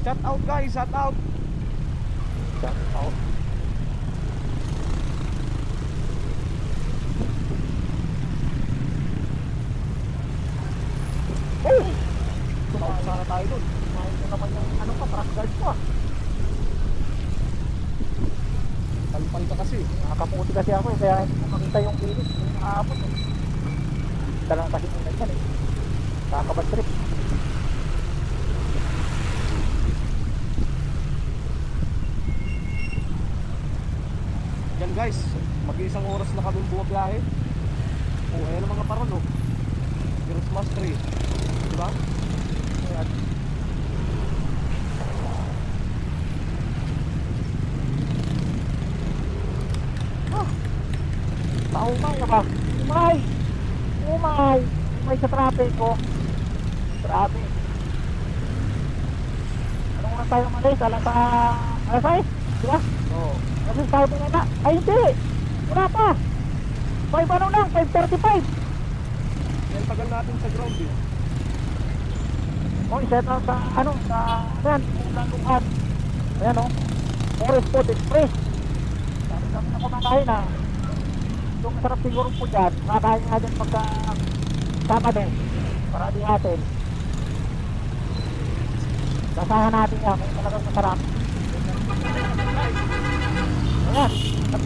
Shout out guys, shout out. Shout out. Oh! Tumawag sana tayo dun. Tumawag ko naman yung ano pa, truck guard ko ah. Palpal ka kasi. Nakakaputi kasi ako eh, kaya hindi ko makita yung kilis. Yung nakapot eh. Talang kasi yung nagyan eh. Nakakabad trip. Yan guys, mag-iisang oras na kami bumabiyahe. Oh, ayan ang mga paron oh. Christmas tree. Diba? Ayan. Ah! Maumay na ba? Umay! Umay! Umay sa traffic ko. Traffic. Anong oras tayo malis? Alas 5? Diba? Oo. Kasi sabi na na, ay hindi! Wala pa! 5 ano lang? 5:35! Yan tagal natin sa ground eh. O, iset na sa, ano, sa, ayan, ulan. Ayan o, Forest Food Express. Sabi kami na kumakain na. Yung masarap siguro po dyan, makakain nga dyan pagka Sabado, para di natin. Basahan natin yan, kung talagang masarap. Ayan.